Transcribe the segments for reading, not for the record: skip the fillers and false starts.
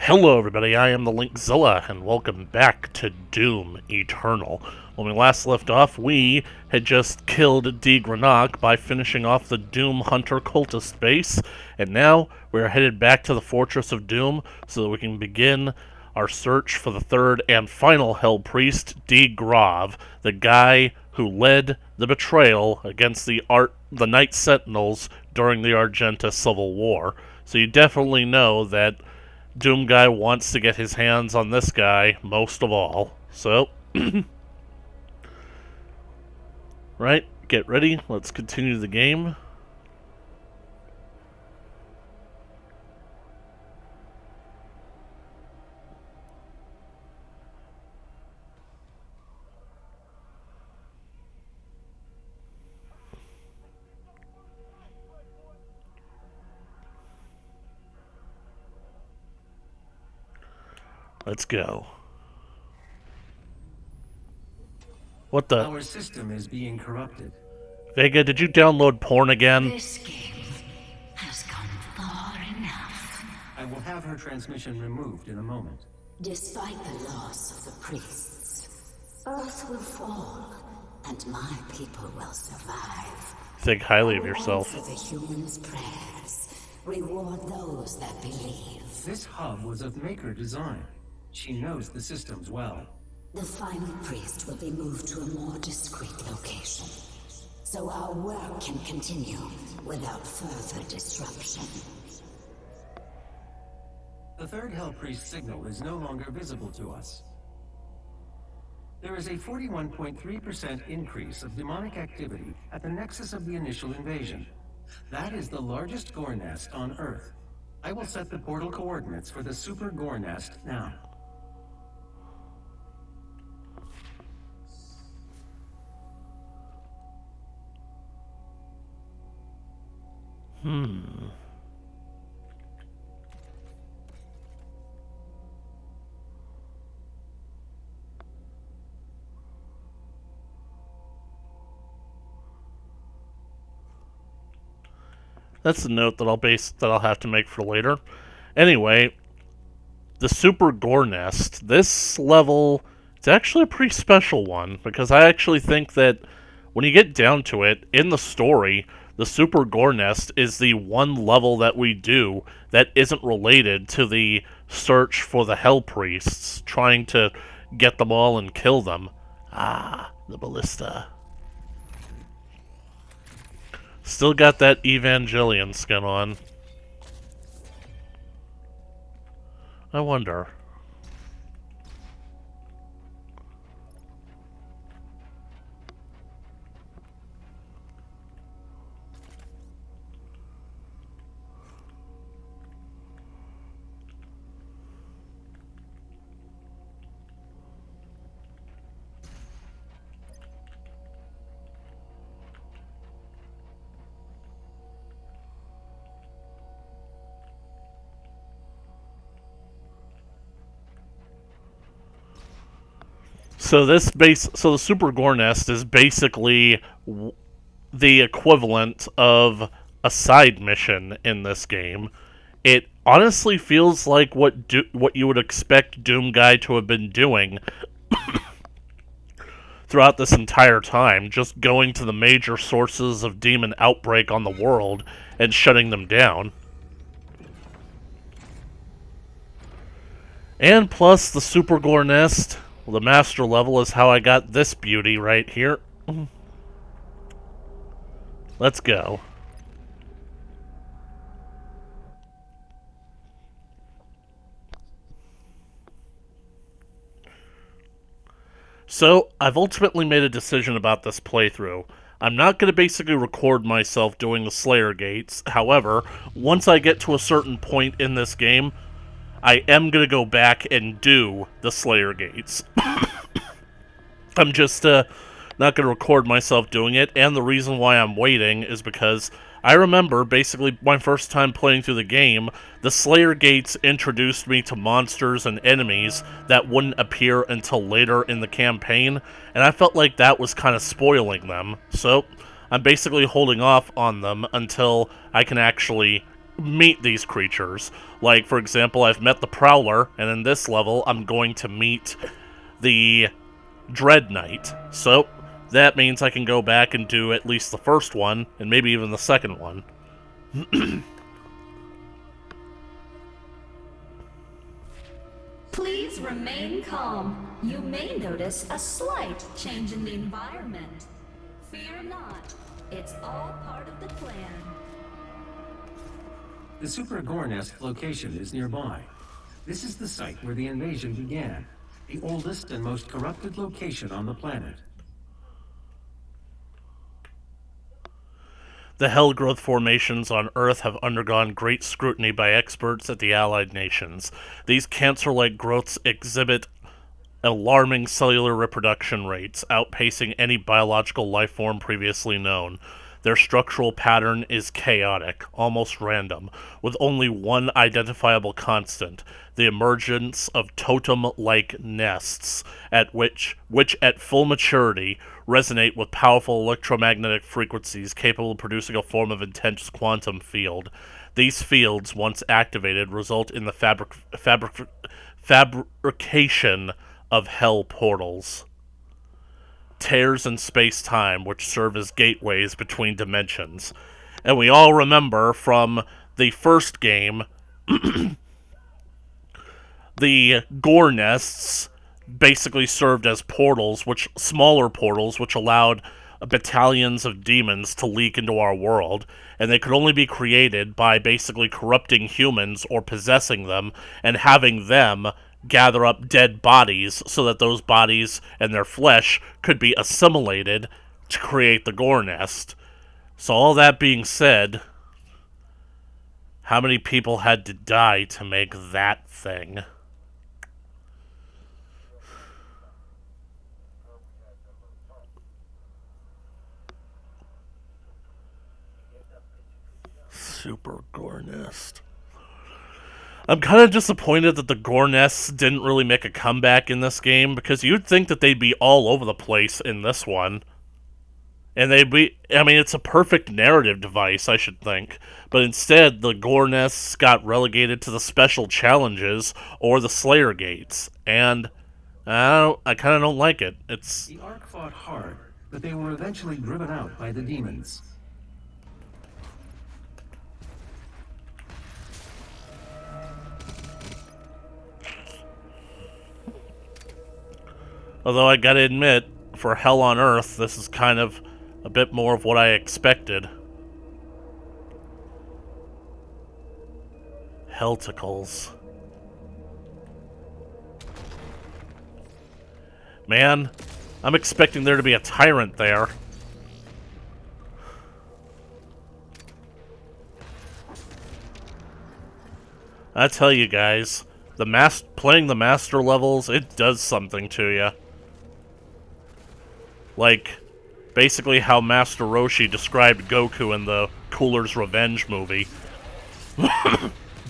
Hello everybody, I am the Linkzilla, and welcome back to Doom Eternal. When we last left off, we had just killed D. Granach by finishing off the Doom Hunter cultist base, and now we're headed back to the Fortress of Doom so that we can begin our search for the third and final Hell Priest, D. Grav, the guy who led the betrayal against the Night Sentinels during the Argenta Civil War. So you definitely know that Doom Guy wants to get his hands on this guy most of all. So, right, get ready. Let's continue the game. Let's go. What the? Our system is being corrupted. Vega, did you download porn again? This game has gone far enough. I will have her transmission removed in a moment. Despite the loss of the priests, Earth will fall, and my people will survive. Think highly of yourself. For the humans' prayers, reward those that believe. This hub was of Maker design. She knows the systems well. The final priest will be moved to a more discreet location, so our work can continue without further disruption. The third Hell Priest signal is no longer visible to us. There is a 41.3% increase of demonic activity at the nexus of the initial invasion. That is the largest gore nest on Earth. I will set the portal coordinates for the super gore nest now. That's the note that I'll have to make for later. Anyway, the Super Gore Nest. This level, it's actually a pretty special one because I actually think that when you get down to it in the story, the Super Gore Nest is the one level that we do that isn't related to the search for the Hell Priests, trying to get them all and kill them. Ah, the ballista. Still got that Evangelion skin on. I wonder. So the Super Gore Nest is basically the equivalent of a side mission in this game. It honestly feels like what you would expect Doom Guy to have been doing throughout this entire time, just going to the major sources of demon outbreak on the world and shutting them down. And plus, the Super Gore Nest, well, the master level is how I got this beauty right here. Let's go. So, I've ultimately made a decision about this playthrough. I'm not going to basically record myself doing the Slayer Gates. However, once I get to a certain point in this game, I am going to go back and do the Slayer Gates. I'm just not going to record myself doing it, and the reason why I'm waiting is because I remember, basically, my first time playing through the game, the Slayer Gates introduced me to monsters and enemies that wouldn't appear until later in the campaign, and I felt like that was kind of spoiling them. So, I'm basically holding off on them until I can actually meet these creatures. Like, for example, I've met the Prowler, and in this level, I'm going to meet the Dread Knight. So, that means I can go back and do at least the first one, and maybe even the second one. Please remain calm. You may notice a slight change in the environment. Fear not. It's all part of the plan. The Super Gornest location is nearby. This is the site where the invasion began, the oldest and most corrupted location on the planet. The Hellgrowth formations on Earth have undergone great scrutiny by experts at the Allied nations. These cancer-like growths exhibit alarming cellular reproduction rates, outpacing any biological life form previously known. Their structural pattern is chaotic, almost random, with only one identifiable constant: the emergence of totem-like nests, which at full maturity resonate with powerful electromagnetic frequencies capable of producing a form of intense quantum field. These fields, once activated, result in the fabrication of hell portals. Tears in space-time, which serve as gateways between dimensions. And we all remember from the first game, the gore nests basically served as portals, smaller portals, which allowed battalions of demons to leak into our world, and they could only be created by basically corrupting humans or possessing them and having them gather up dead bodies so that those bodies and their flesh could be assimilated to create the gore nest. So all that being said, how many people had to die to make that thing? Super gore nest. I'm kind of disappointed that the gore nests didn't really make a comeback in this game, because you'd think that they'd be all over the place in this one. And it's a perfect narrative device, I should think. But instead, the gore nests got relegated to the special challenges or the Slayer gates. And I kind of don't like it. The Ark fought hard, but they were eventually driven out by the demons. Although I gotta admit, for Hell on Earth, this is kind of a bit more of what I expected. Helticles. Man, I'm expecting there to be a tyrant there. I tell you guys, playing the master levels, it does something to you. Like, basically how Master Roshi described Goku in the Cooler's Revenge movie.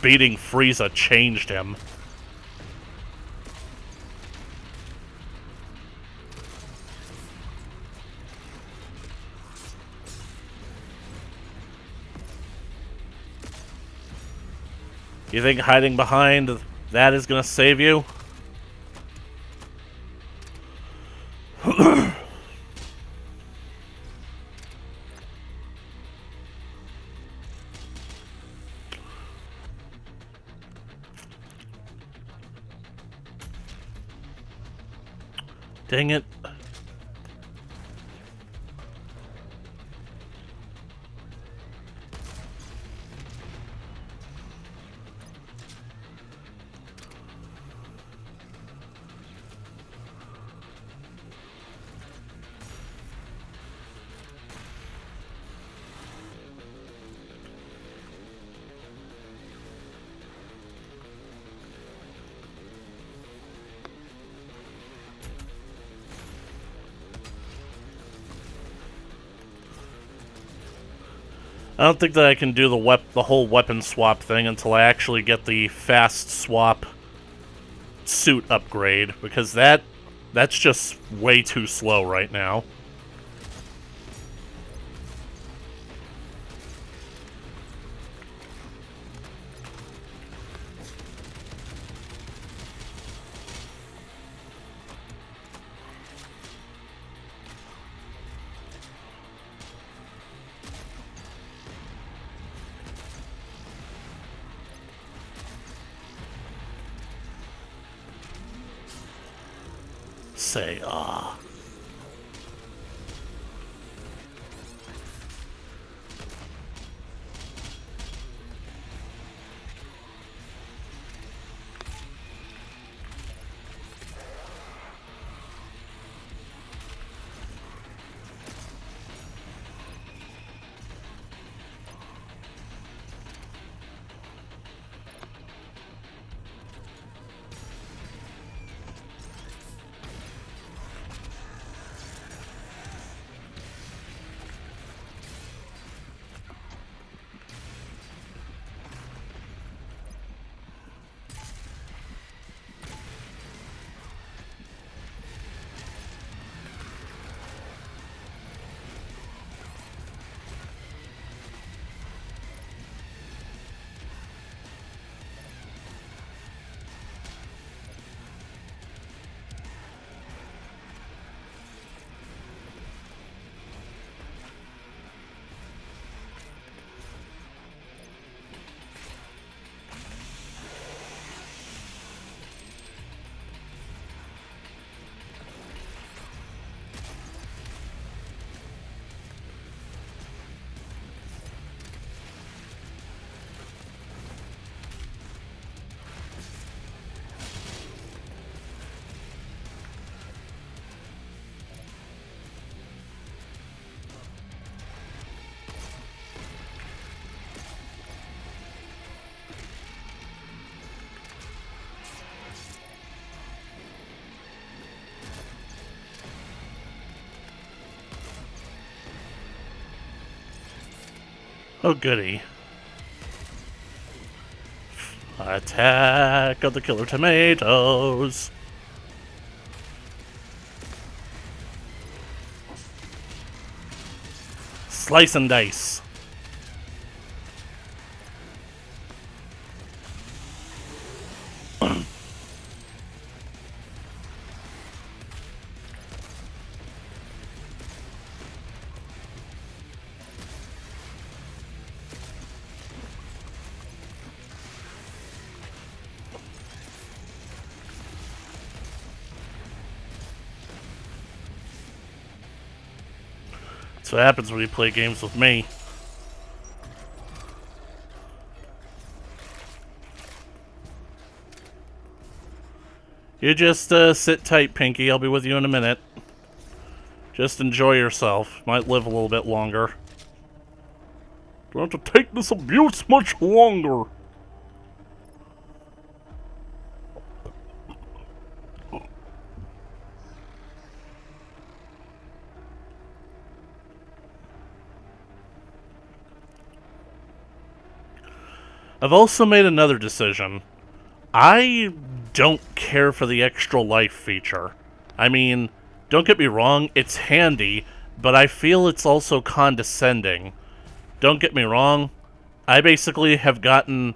Beating Frieza changed him. You think hiding behind that is gonna save you? Dang it. I don't think that I can do the whole weapon swap thing until I actually get the fast swap suit upgrade, because that's just way too slow right now. say ah. Oh, goody. Attack of the Killer Tomatoes! Slice and dice. That's what happens when you play games with me. You just sit tight, Pinky. I'll be with you in a minute. Just enjoy yourself. Might live a little bit longer. Don't have to take this abuse much longer. I've also made another decision. I don't care for the extra life feature. I mean, don't get me wrong, it's handy, but I feel it's also condescending. Don't get me wrong, I basically have gotten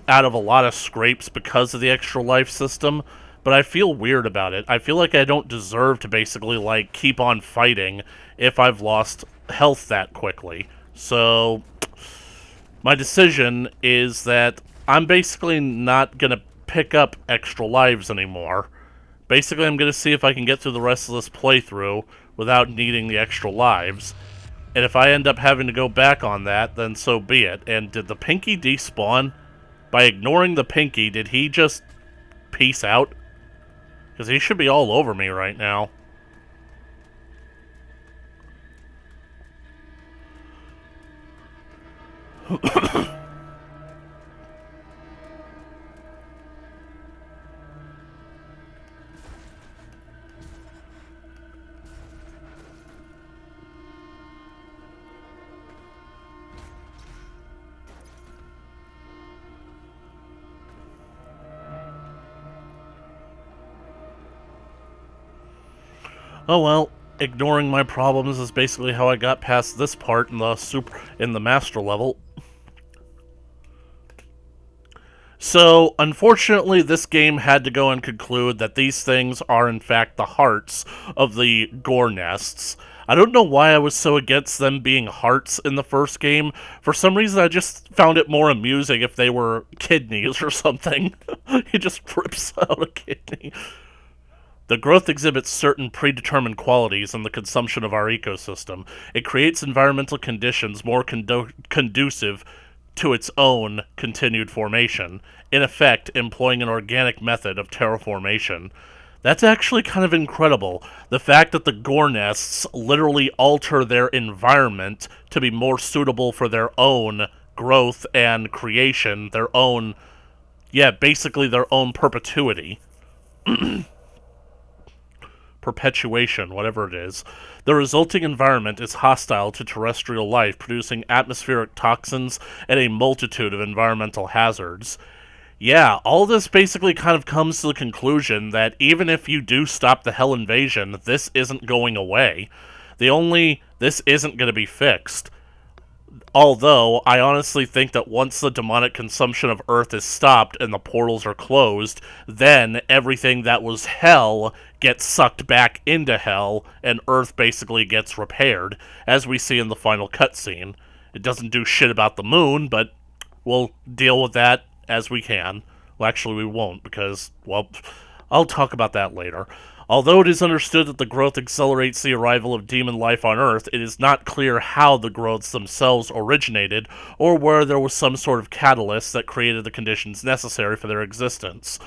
out of a lot of scrapes because of the extra life system, but I feel weird about it. I feel like I don't deserve to basically, like, keep on fighting if I've lost health that quickly. So my decision is that I'm basically not going to pick up extra lives anymore. Basically, I'm going to see if I can get through the rest of this playthrough without needing the extra lives. And if I end up having to go back on that, then so be it. And did the Pinky despawn? By ignoring the Pinky, did he just peace out? Because he should be all over me right now. Oh well, ignoring my problems is basically how I got past this part in the master level. So, unfortunately, this game had to go and conclude that these things are in fact the hearts of the gore nests. I don't know why I was so against them being hearts in the first game. For some reason, I just found it more amusing if they were kidneys or something. He just rips out a kidney. The growth exhibits certain predetermined qualities in the consumption of our ecosystem. It creates environmental conditions more conducive to its own continued formation, in effect employing an organic method of terraformation. That's actually kind of incredible. The fact that the gore nests literally alter their environment to be more suitable for their own growth and creation, their own, basically their own perpetuity. Perpetuation, whatever it is. The resulting environment is hostile to terrestrial life, producing atmospheric toxins and a multitude of environmental hazards. Yeah, all this basically kind of comes to the conclusion that even if you do stop the Hell invasion, this isn't going away. This isn't going to be fixed. Although, I honestly think that once the demonic consumption of Earth is stopped and the portals are closed, then everything that was Hell gets sucked back into Hell, and Earth basically gets repaired, as we see in the final cutscene. It doesn't do shit about the moon, but we'll deal with that as we can. Well, actually, we won't, because, well, I'll talk about that later. Although it is understood that the growth accelerates the arrival of demon life on Earth, it is not clear how the growths themselves originated, or where there was some sort of catalyst that created the conditions necessary for their existence.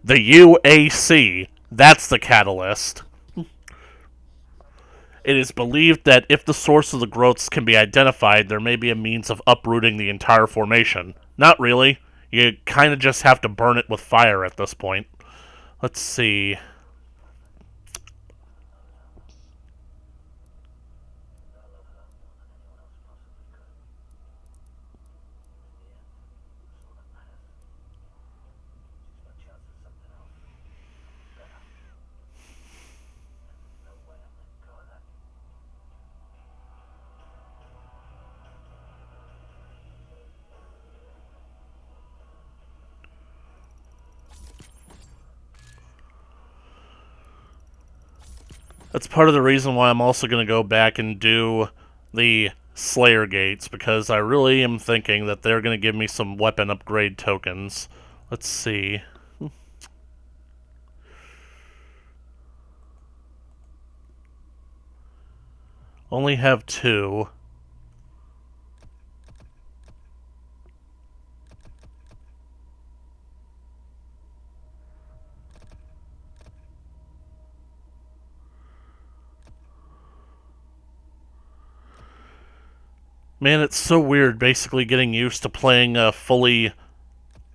The UAC, that's the catalyst. It is believed that if the source of the growths can be identified, there may be a means of uprooting the entire formation. Not really. You kind of just have to burn it with fire at this point. Let's see. That's part of the reason why I'm also going to go back and do the Slayer Gates, because I really am thinking that they're going to give me some weapon upgrade tokens. Let's see. Only have 2. Man, it's so weird basically getting used to playing a fully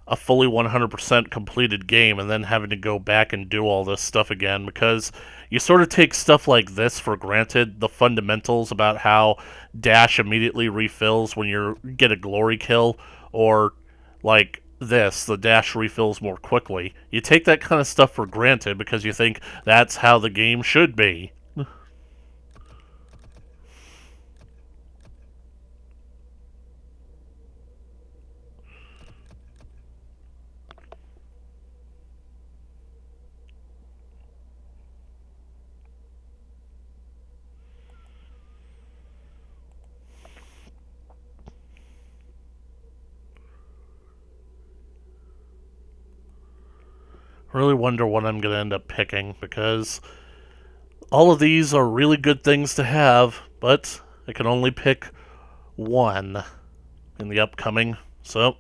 100% completed game and then having to go back and do all this stuff again, because you sort of take stuff like this for granted, the fundamentals about how dash immediately refills when you get a glory kill, or like this, the dash refills more quickly. You take that kind of stuff for granted because you think that's how the game should be. Really wonder what I'm going to end up picking, because all of these are really good things to have, but I can only pick one in the upcoming, so...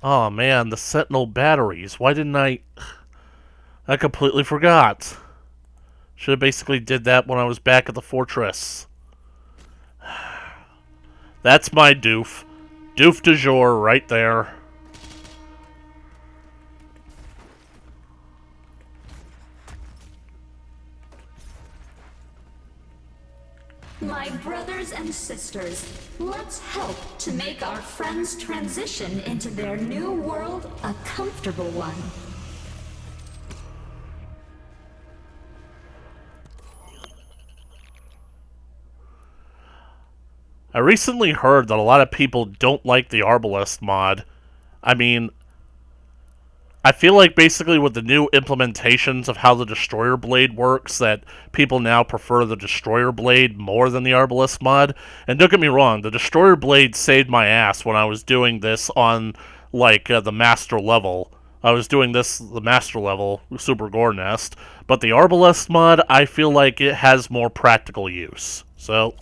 Oh man, the Sentinel batteries. Why didn't I completely forgot. Should have basically did that when I was back at the fortress. That's my doof. Doof du jour right there. My brothers and sisters, let's help to make our friends' transition into their new world a comfortable one. I recently heard that a lot of people don't like the Arbalest mod. I mean, I feel like basically with the new implementations of how the Destroyer Blade works, that people now prefer the Destroyer Blade more than the Arbalest mod. And don't get me wrong, the Destroyer Blade saved my ass when I was doing this on, like, the master level. I was doing this, the master level, Super Gore Nest, but the Arbalest mod, I feel like it has more practical use. So,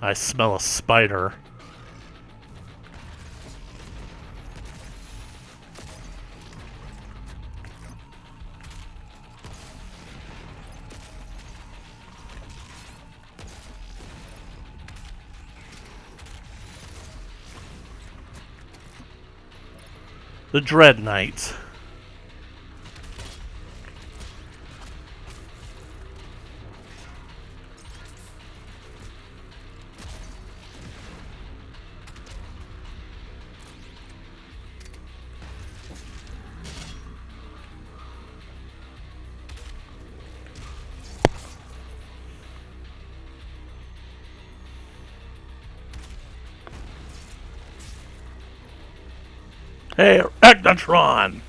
I smell a spider. The Dread Knight. Hey, Agnatron!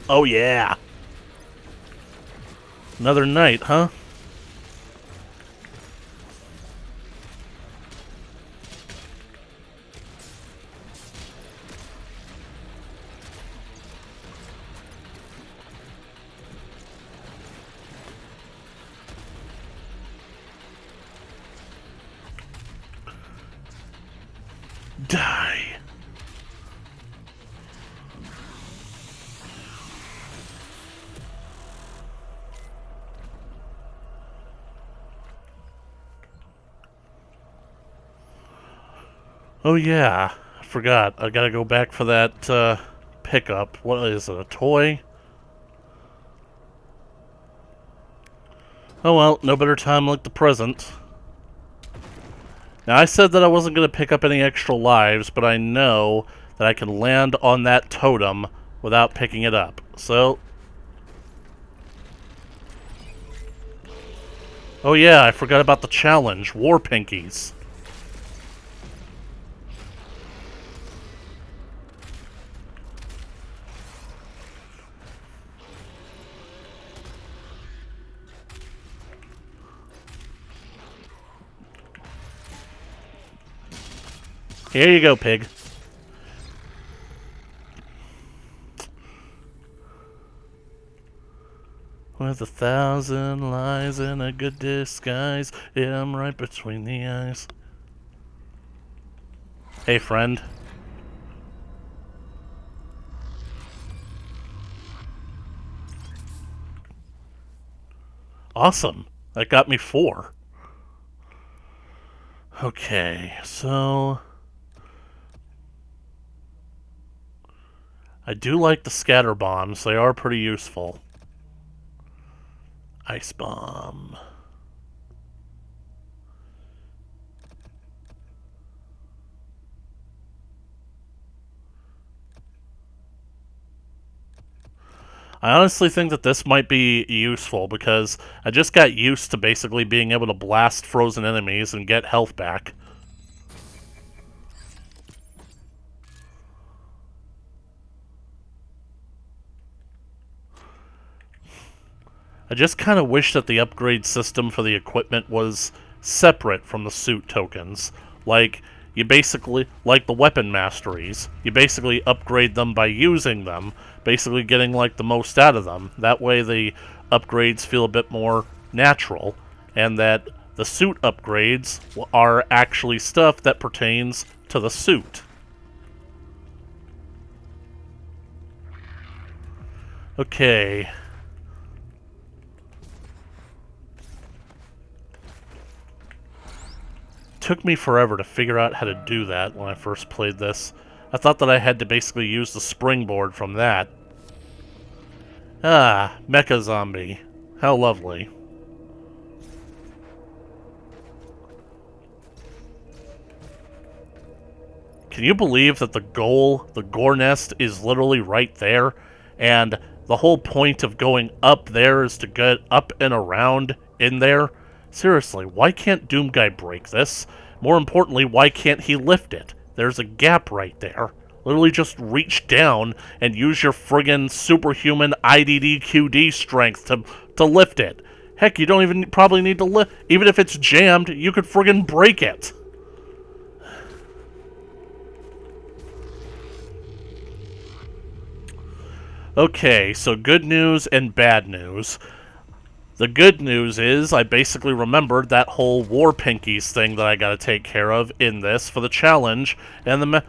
Oh yeah! Another night, huh? Die. Oh yeah, I forgot. I gotta go back for that pickup. What is it, a toy? Oh well, no better time like the present. Now I said that I wasn't gonna pick up any extra lives, but I know that I can land on that totem without picking it up. So... oh yeah, I forgot about the challenge. War Pinkies. Here you go, pig. With 1,000 lies in a good disguise, yeah, I'm right between the eyes. Hey, friend. Awesome. That got me 4. Okay, so... I do like the scatter bombs. They are pretty useful. Ice bomb. I honestly think that this might be useful because I just got used to basically being able to blast frozen enemies and get health back. I just kind of wish that the upgrade system for the equipment was separate from the suit tokens. Like, you basically, like the weapon masteries, you basically upgrade them by using them, basically getting, like, the most out of them. That way the upgrades feel a bit more natural, and that the suit upgrades are actually stuff that pertains to the suit. Okay. Took me forever to figure out how to do that when I first played this. I thought that I had to basically use the springboard from that. Ah, Mecha Zombie. How lovely. Can you believe that the goal, the Gore Nest, is literally right there? And the whole point of going up there is to get up and around in there. Seriously, why can't Doom Guy break this? More importantly, why can't he lift it? There's a gap right there. Literally just reach down and use your friggin' superhuman IDDQD strength to lift it. Heck, you don't even probably need to lift. Even if it's jammed, you could friggin' break it. Okay, so good news and bad news. The good news is I basically remembered that whole War Pinkies thing that I gotta take care of in this for the challenge, and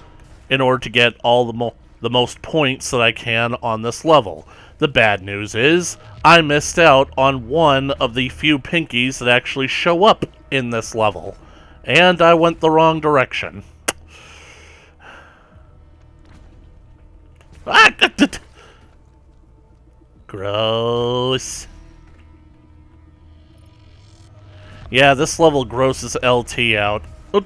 in order to get all the most points that I can on this level. The bad news is I missed out on one of the few Pinkies that actually show up in this level, and I went the wrong direction. Ah! Gross. Yeah, this level grosses LT out. Oh,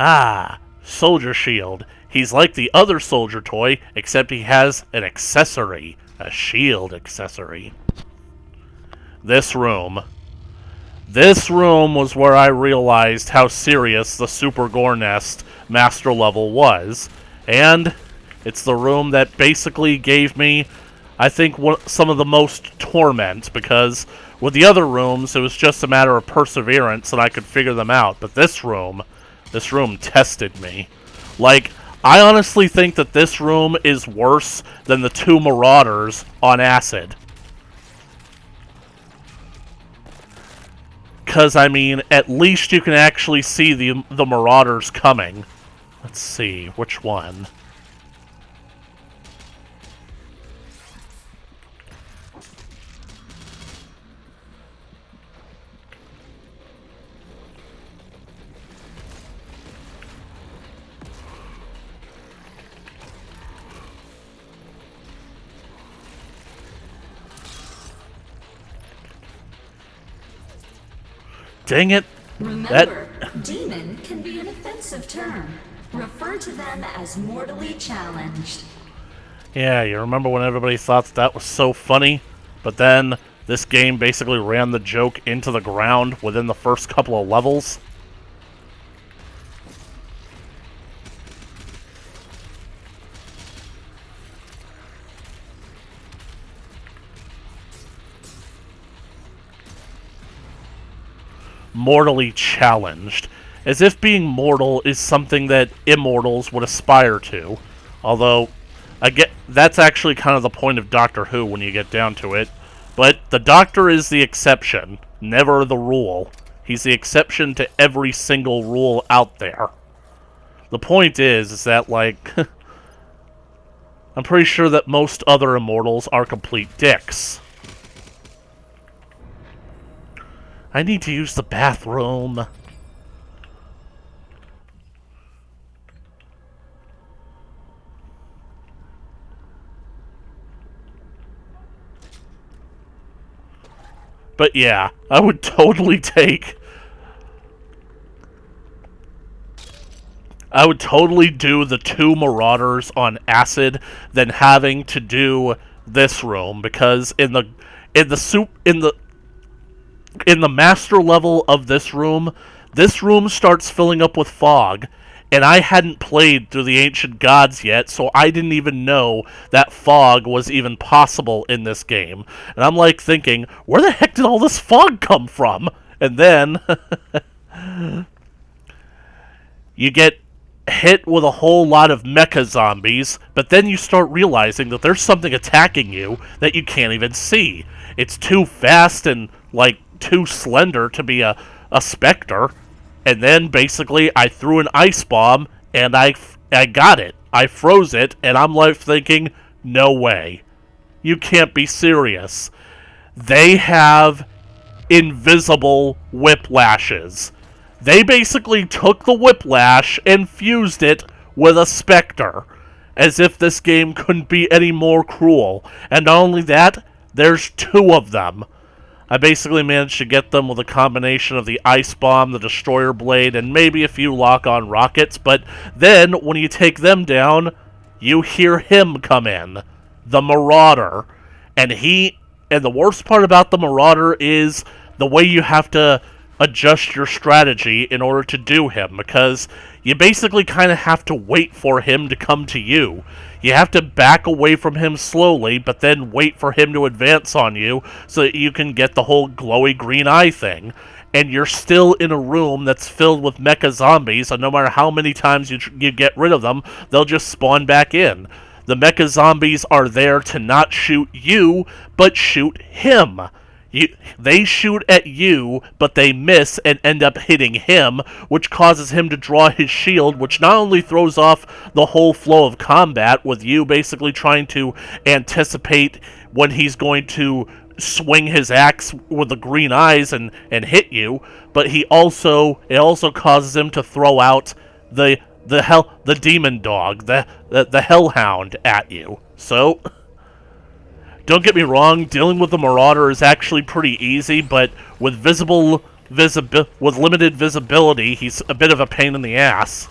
Ah, Soldier Shield. He's like the other soldier toy, except he has an accessory. A shield accessory. This room. This room was where I realized how serious the Super Gore Nest master level was. And it's the room that basically gave me, I think, some of the most torment, because with the other rooms, it was just a matter of perseverance and I could figure them out. But this room tested me. Like, I honestly think that this room is worse than the two Marauders on Acid. Because, I mean, at least you can actually see the Marauders coming. Let's see, which one? Dang it. Remember, demon can be an offensive term. Refer to them as mortally challenged. Yeah, you remember when everybody thought that was so funny? But then this game basically ran the joke into the ground within the first couple of levels? Mortally challenged, as if being mortal is something that immortals would aspire to. Although, that's actually kind of the point of Doctor Who when you get down to it. But the Doctor is the exception, never the rule. He's the exception to every single rule out there. The point is that, like, I'm pretty sure that most other immortals are complete dicks. I need to use the bathroom. But yeah, I would totally take... I would totally do the two Marauders on Acid than having to do this room, because in the master level of this room starts filling up with fog, and I hadn't played through the Ancient Gods yet, so I didn't even know that fog was even possible in this game. And I'm like thinking, where the heck did all this fog come from? And then you get hit with a whole lot of mecha zombies, but then you start realizing that there's something attacking you that you can't even see. It's too fast and, like, too slender to be a specter. And then basically I threw an ice bomb and I got it. I froze it, and I'm like thinking, no way. You can't be serious. They have invisible whiplashes. They basically took the whiplash and fused it with a specter. As if this game couldn't be any more cruel. And not only that, there's 2 of them. I basically managed to get them with a combination of the Ice Bomb, the Destroyer Blade, and maybe a few lock-on rockets, but then, when you take them down, you hear him come in. The Marauder. And the worst part about the Marauder is the way you have to adjust your strategy in order to do him, because you basically kind of have to wait for him to come to you. You have to back away from him slowly, but then wait for him to advance on you so that you can get the whole glowy green eye thing. And you're still in a room that's filled with mecha zombies, and no matter how many times you get rid of them, they'll just spawn back in. The mecha zombies are there to not shoot you, but shoot him. They shoot at you, but they miss and end up hitting him, which causes him to draw his shield, which not only throws off the whole flow of combat, with you basically trying to anticipate when he's going to swing his axe with the green eyes and hit you, but it also causes him to throw out the demon dog, the hellhound at you. So, don't get me wrong, dealing with the Marauder is actually pretty easy, but with limited visibility, he's a bit of a pain in the ass.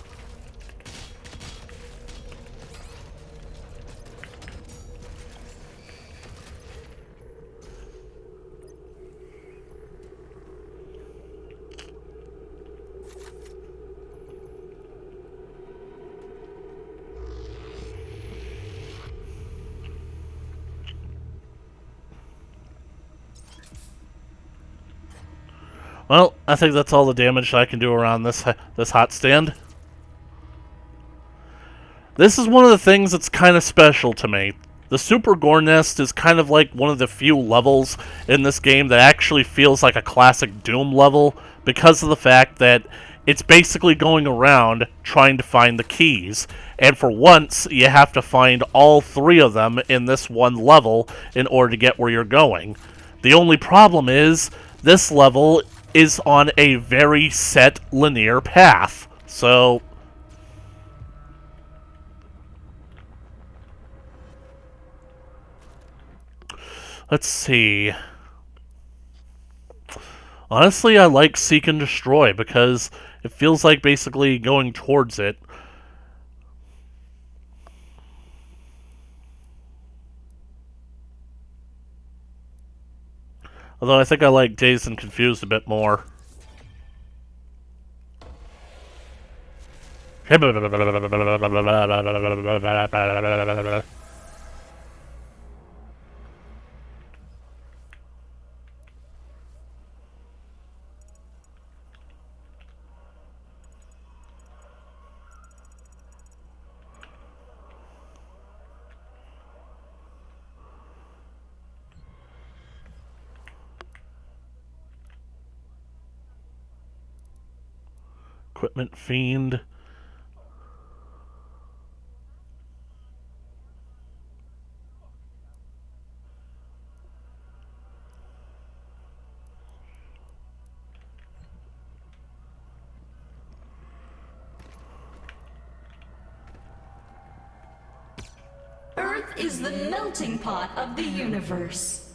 Well, I think that's all the damage I can do around this hot stand. This is one of the things that's kind of special to me. The Super Gore Nest is kind of like one of the few levels in this game that actually feels like a classic Doom level, because of the fact that it's basically going around trying to find the keys. And for once, you have to find all 3 of them in this one level in order to get where you're going. The only problem is, this level is on a very set linear path. So, let's see. Honestly, I like Seek and Destroy because it feels like basically going towards it. Although I think I like Dazed and Confused a bit more. Equipment Fiend. Earth is the melting pot of the universe.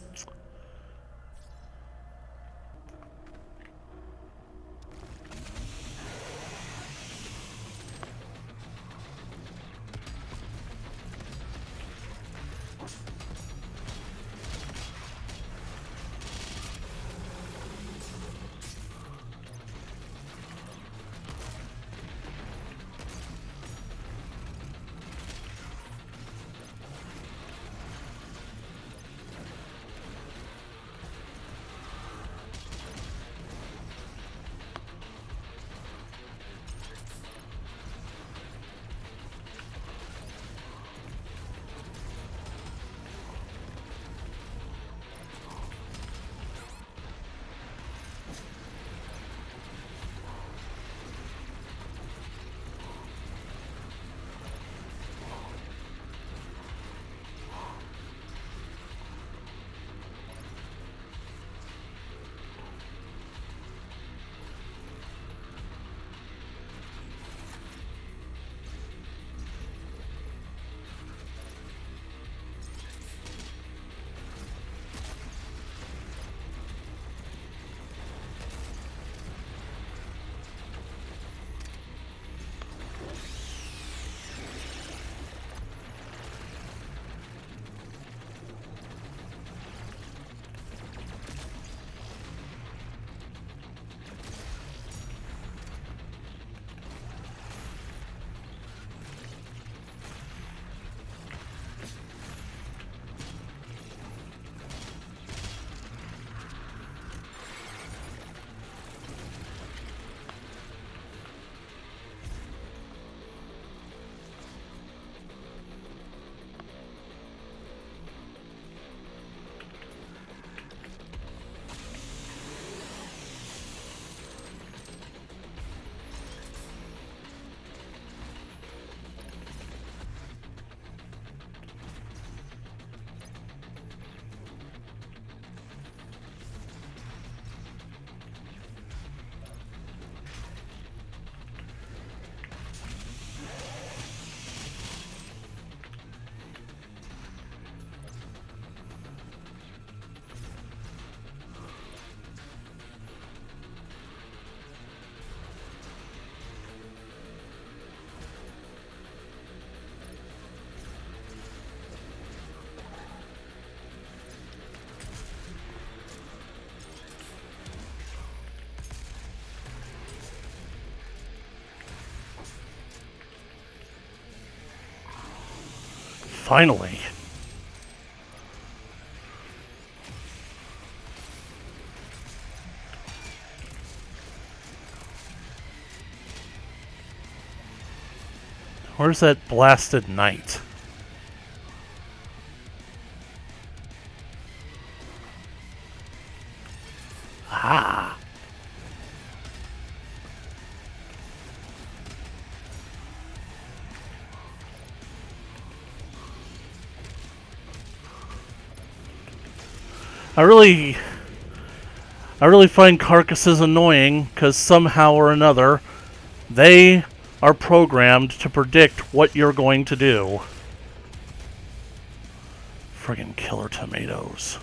Finally. Where's that blasted knight? Ah. I really find carcasses annoying because somehow or another they are programmed to predict what you're going to do. Friggin' killer tomatoes.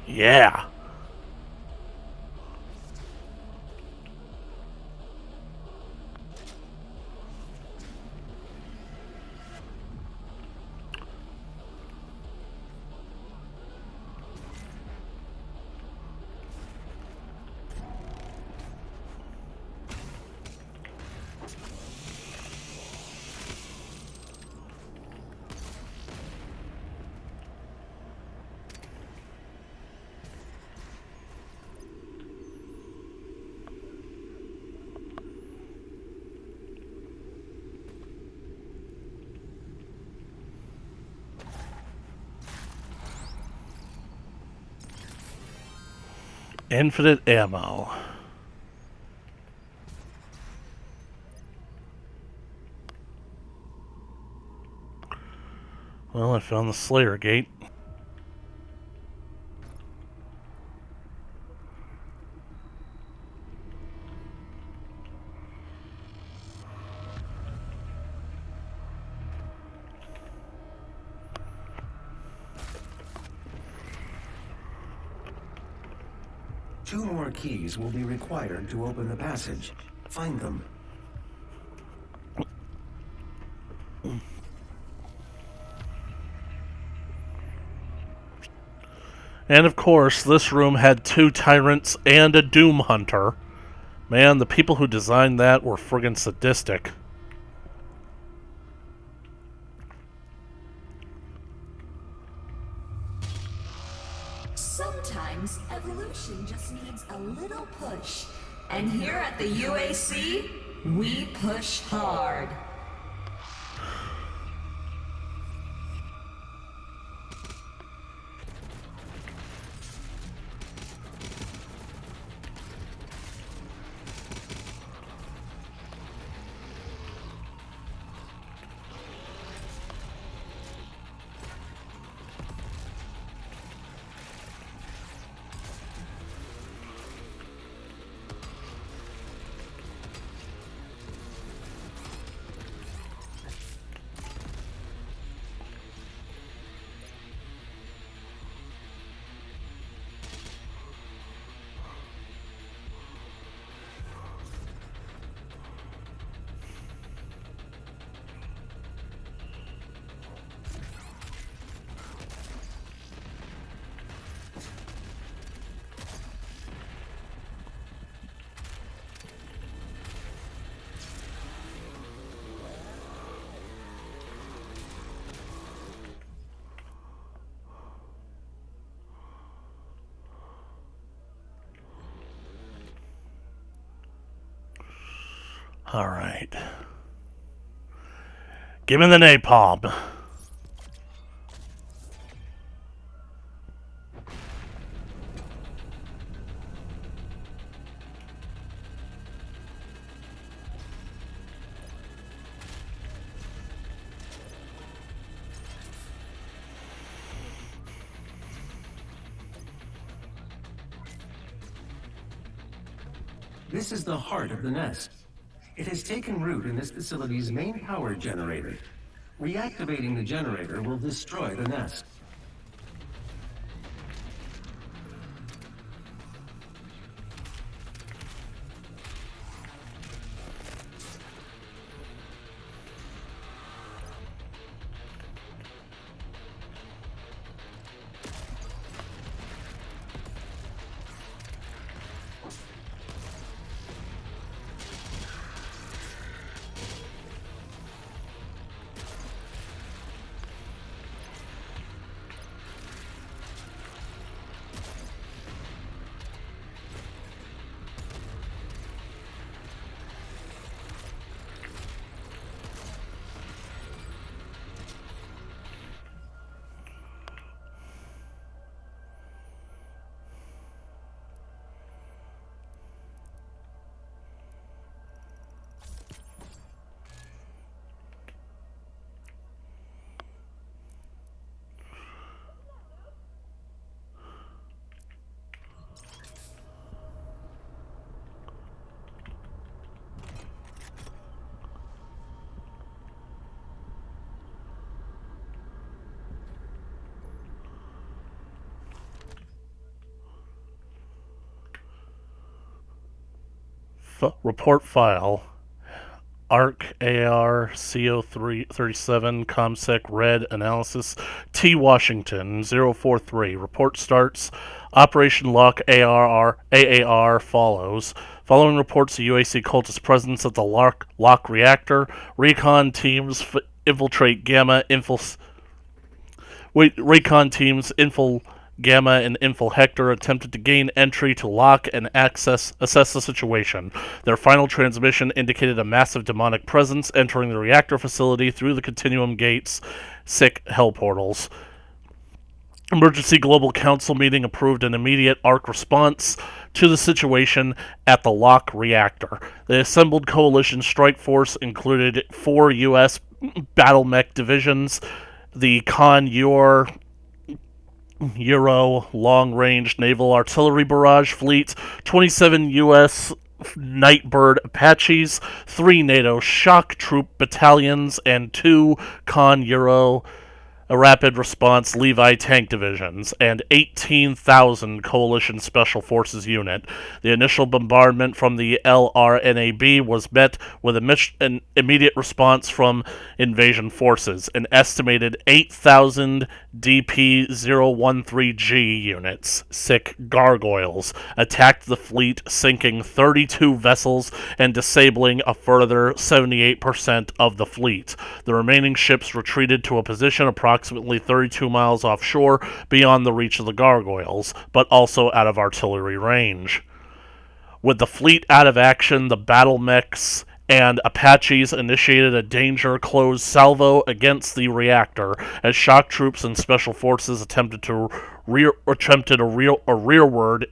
Yeah. Infinite ammo. Well, I found the Slayer Gate. Two more keys will be required to open the passage. Find them. And of course, this room had 2 tyrants and a Doom Hunter. Man, the people who designed that were friggin' sadistic. Sometimes evolution just needs a little push. And here at the UAC, we push hard. Alright. Give me the napalm. This is the heart of the nest. It has taken root in this facility's main power generator. Reactivating the generator will destroy the nest. Report file. ARC AR CO37 ComSec Red Analysis T Washington 043. Report starts. Operation Lock AAR follows. Following reports of UAC cultist presence at the Lock reactor, recon teams infiltrate Gamma and Infil Hector attempted to gain entry to Lock and assess the situation. Their final transmission indicated a massive demonic presence entering the reactor facility through the Continuum gates, sick hell portals. Emergency Global Council meeting approved an immediate ARC response to the situation at the Lock reactor. The assembled coalition strike force included 4 U.S. battle mech divisions, the Euro long-range naval artillery barrage fleet, 27 U.S. Nightbird Apaches, 3 NATO shock troop battalions, and 2 Euro rapid response Levi tank divisions, and 18,000 Coalition Special Forces unit. The initial bombardment from the LRNAB was met with an immediate response from invasion forces. An estimated 8,000 DP-013G units, sick gargoyles, attacked the fleet, sinking 32 vessels and disabling a further 78% of the fleet. The remaining ships retreated to a position approximately 32 miles offshore beyond the reach of the gargoyles, but also out of artillery range. With the fleet out of action, the battle mechs and Apaches initiated a danger close salvo against the reactor as shock troops and special forces attempted a rearward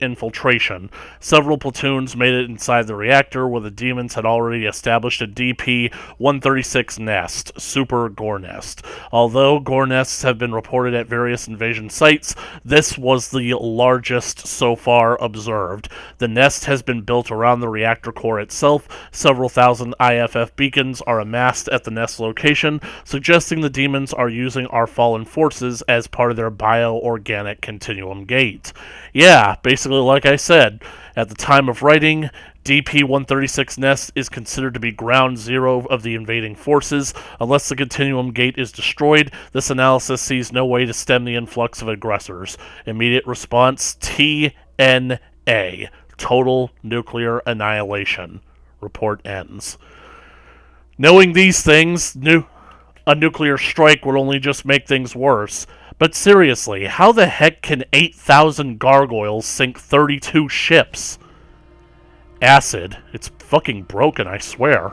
infiltration. Several platoons made it inside the reactor where the demons had already established a DP-136 nest, Super Gore Nest. Although Gore Nests have been reported at various invasion sites, this was the largest so far observed. The nest has been built around the reactor core itself. Several thousand IFF beacons are amassed at the nest location, suggesting the demons are using our fallen forces as part of their bio-organic continuum gate. Yeah, basically like I said, at the time of writing, DP-136 Nest is considered to be ground zero of the invading forces. Unless the continuum gate is destroyed, this analysis sees no way to stem the influx of aggressors. Immediate response, TNA. Total nuclear annihilation. Report ends. Knowing these things, a nuclear strike would only just make things worse. But seriously, how the heck can 8,000 gargoyles sink 32 ships? Acid. It's fucking broken, I swear.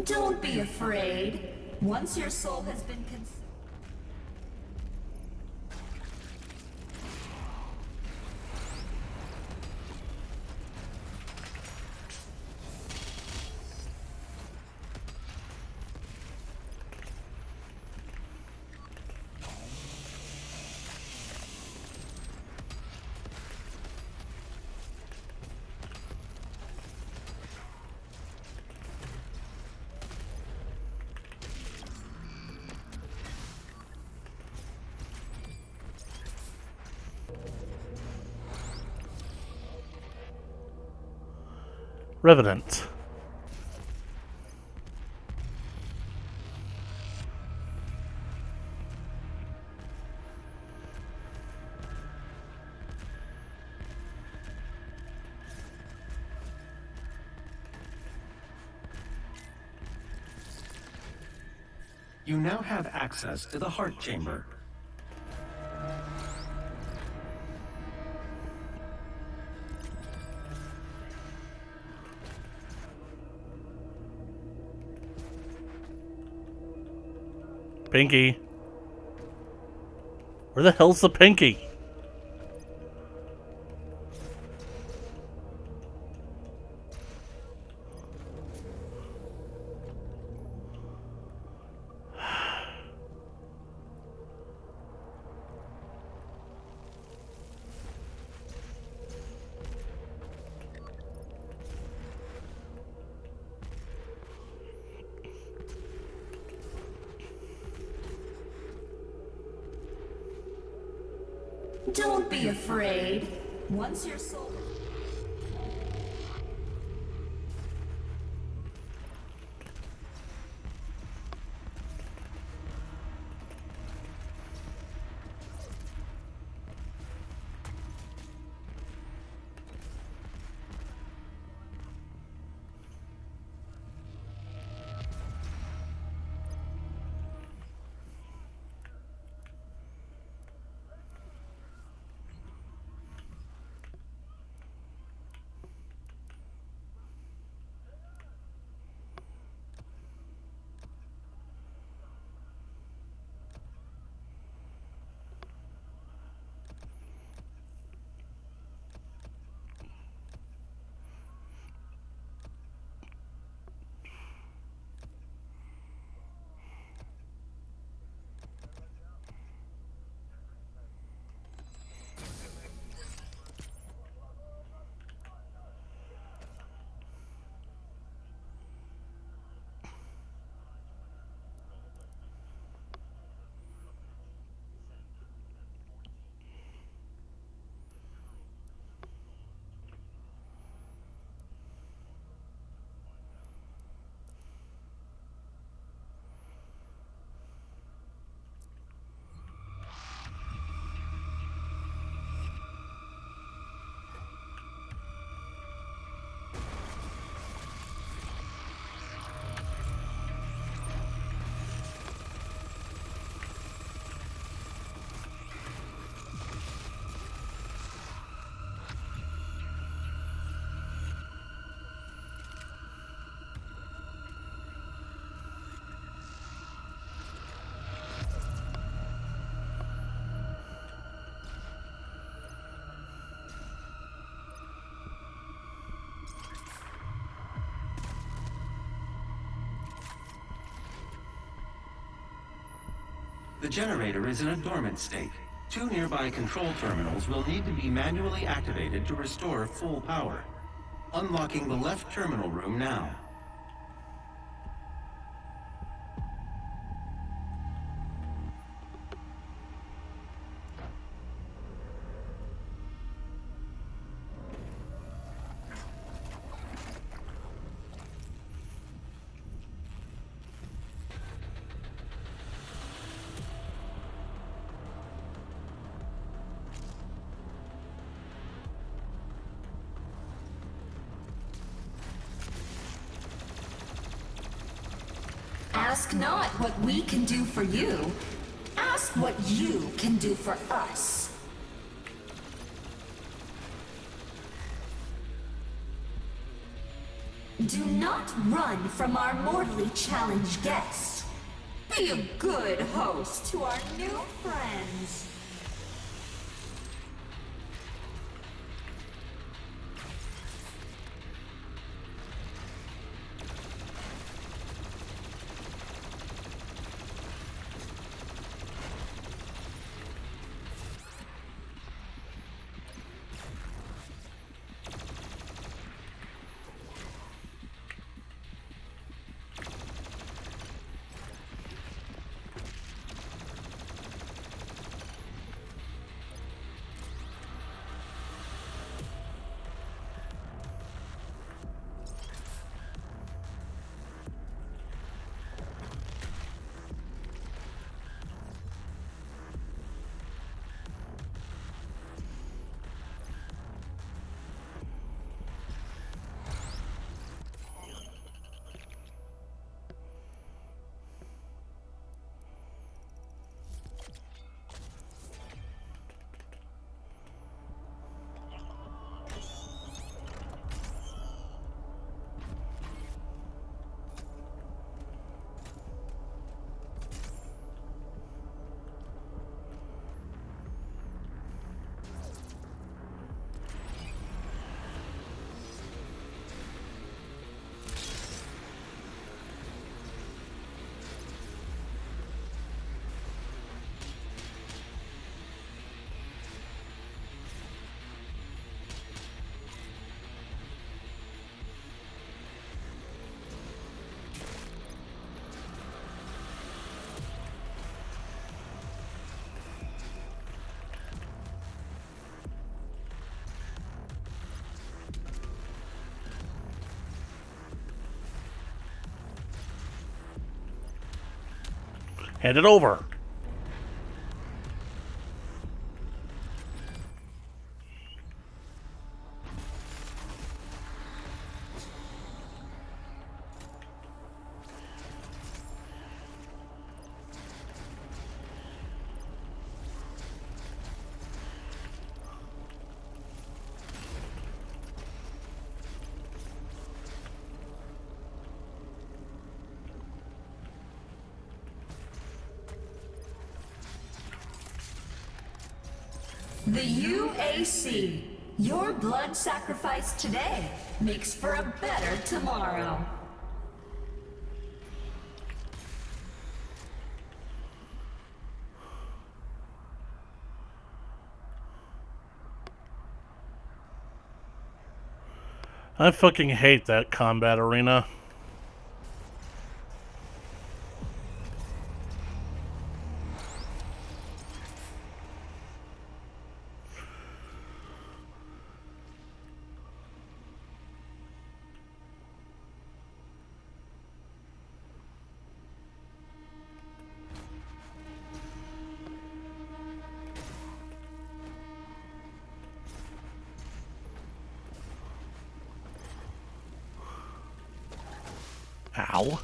Don't be afraid. Once your soul has been consumed. Revenant. You now have access to the Heart Chamber. Pinky. Where the hell's the Pinky? Don't be afraid. Once your soul... The generator is in a dormant state. 2 nearby control terminals will need to be manually activated to restore full power. Unlocking the left terminal room now. Ask not what we can do for you. Ask what you can do for us. Do not run from our mortally challenged guest. Be a good host to our new friends. Hand it over. The UAC. Your blood sacrifice today makes for a better tomorrow. I fucking hate that combat arena. Ow.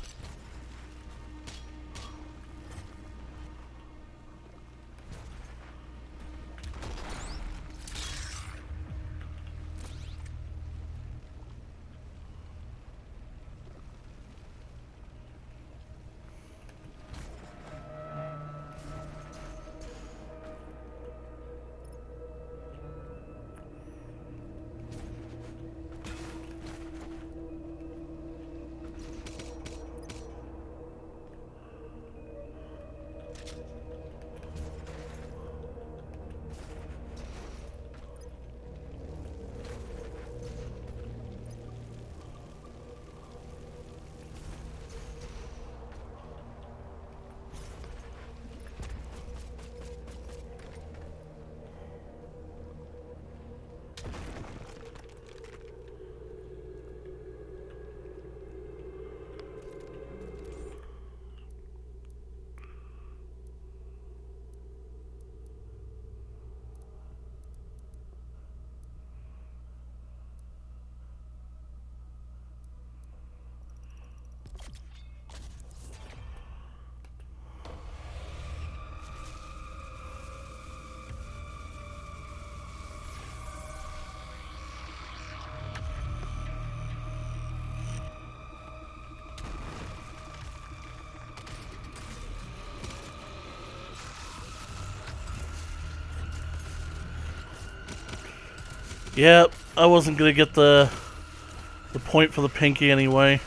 Yep, I wasn't gonna get the point for the pinky anyway.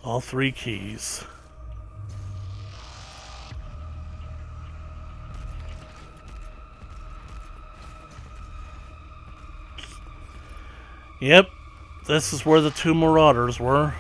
All 3 keys. Yep, this is where the 2 marauders were.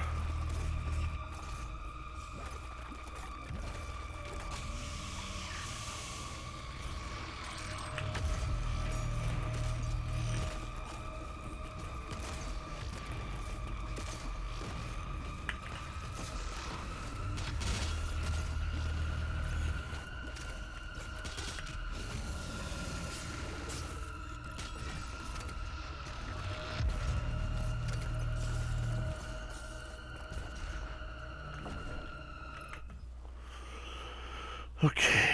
Okay.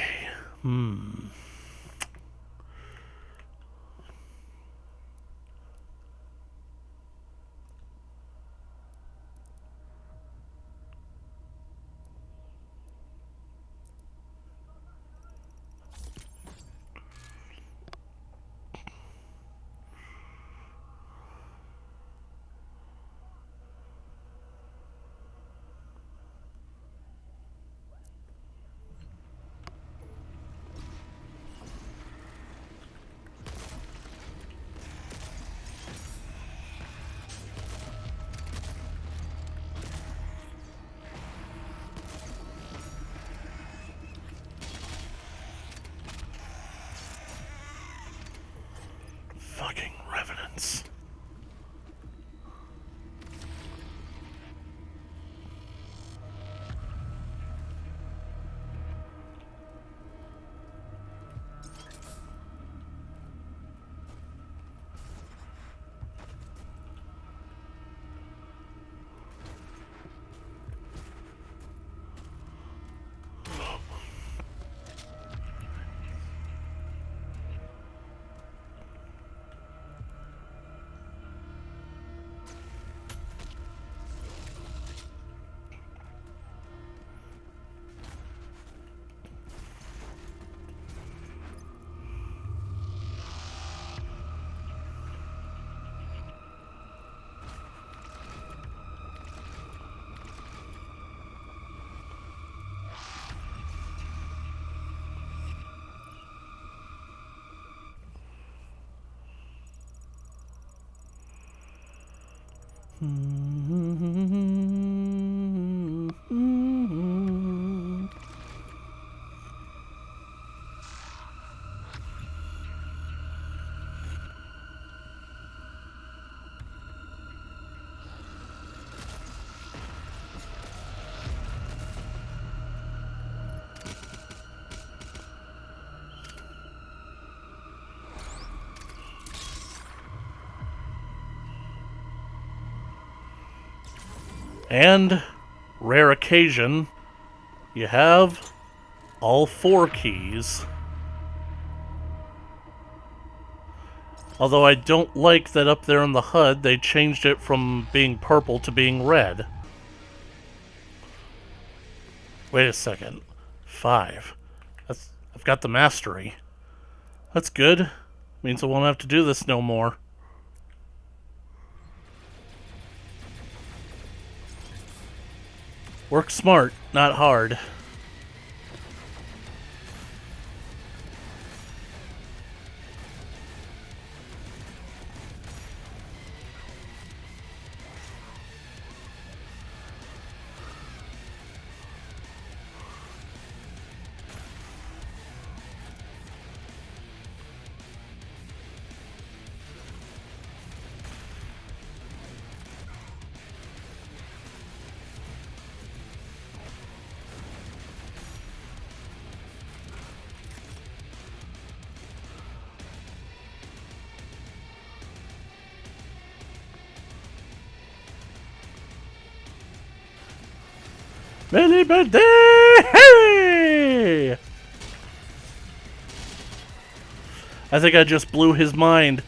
Fucking revenants. And, rare occasion, you have all 4 keys. Although I don't like that up there in the HUD they changed it from being purple to being red. Wait a second. 5. I've got the mastery. That's good. Means I won't have to do this no more. Work smart, not hard. Many birthday! Hey! I think I just blew his mind.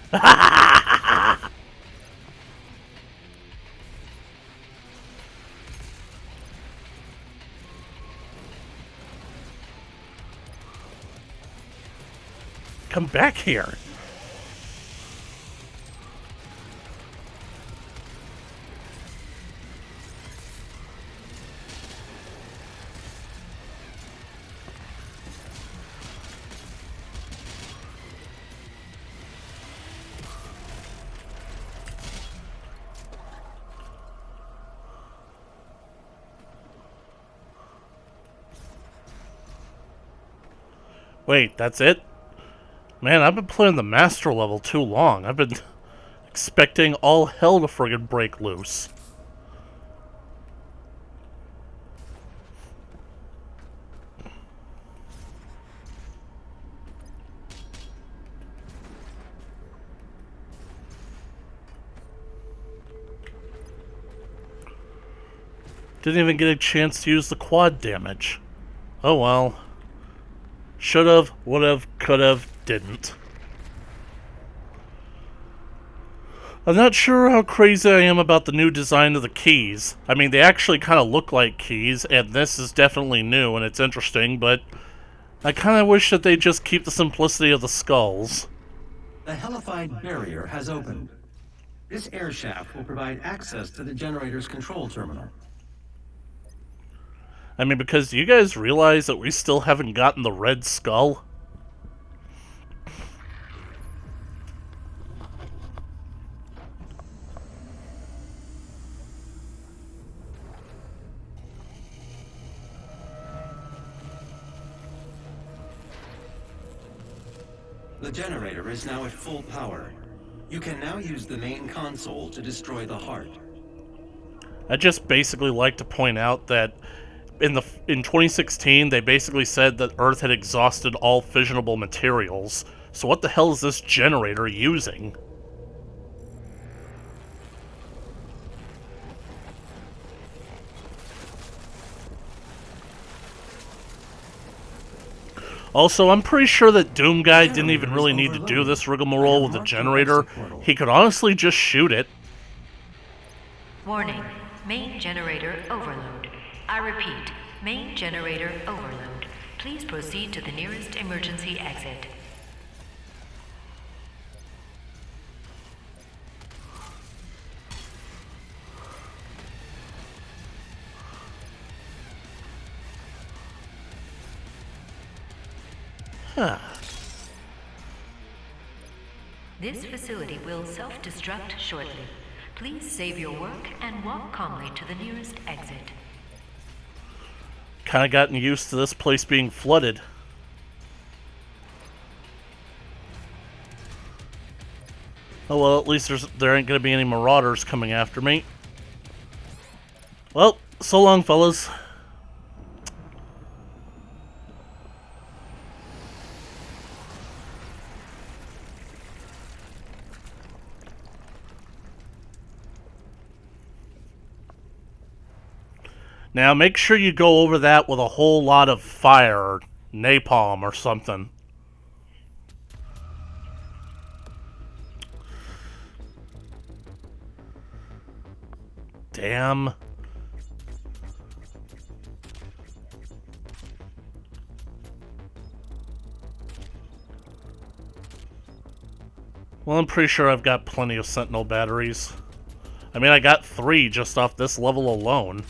Come back here. Wait, that's it? Man, I've been playing the master level too long. I've been expecting all hell to friggin' break loose. Didn't even get a chance to use the quad damage. Oh well. Should've, would've, could've, didn't. I'm not sure how crazy I am about the new design of the keys. I mean, they actually kind of look like keys, and this is definitely new and it's interesting, but I kind of wish that they just keep the simplicity of the skulls. The hellified barrier has opened. This air shaft will provide access to the generator's control terminal. I mean, because do you guys realize that we still haven't gotten the red skull? The generator is now at full power. You can now use the main console to destroy the heart. I'd just basically like to point out that in 2016, they basically said that Earth had exhausted all fissionable materials. So what the hell is this generator using? Also, I'm pretty sure that Doom Guy didn't even really need to do this rigmarole with the generator. He could honestly just shoot it. Warning, main generator overload. I repeat, main generator overload. Please proceed to the nearest emergency exit. Huh. This facility will self-destruct shortly. Please save your work and walk calmly to the nearest exit. Kinda gotten used to this place being flooded. Oh well, at least there ain't gonna be any marauders coming after me. Well, so long, fellas. Now make sure you go over that with a whole lot of fire, or napalm or something. Damn. Well, I'm pretty sure I've got plenty of Sentinel batteries. I mean, I got 3 just off this level alone.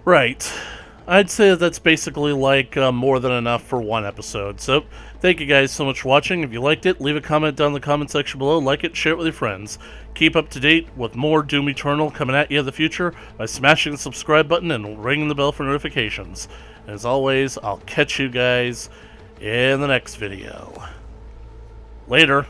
Right. I'd say that's basically like more than enough for one episode. So, thank you guys so much for watching. If you liked it, leave a comment down in the comment section below. Like it, share it with your friends. Keep up to date with more Doom Eternal coming at you in the future by smashing the subscribe button and ringing the bell for notifications. And as always, I'll catch you guys in the next video. Later.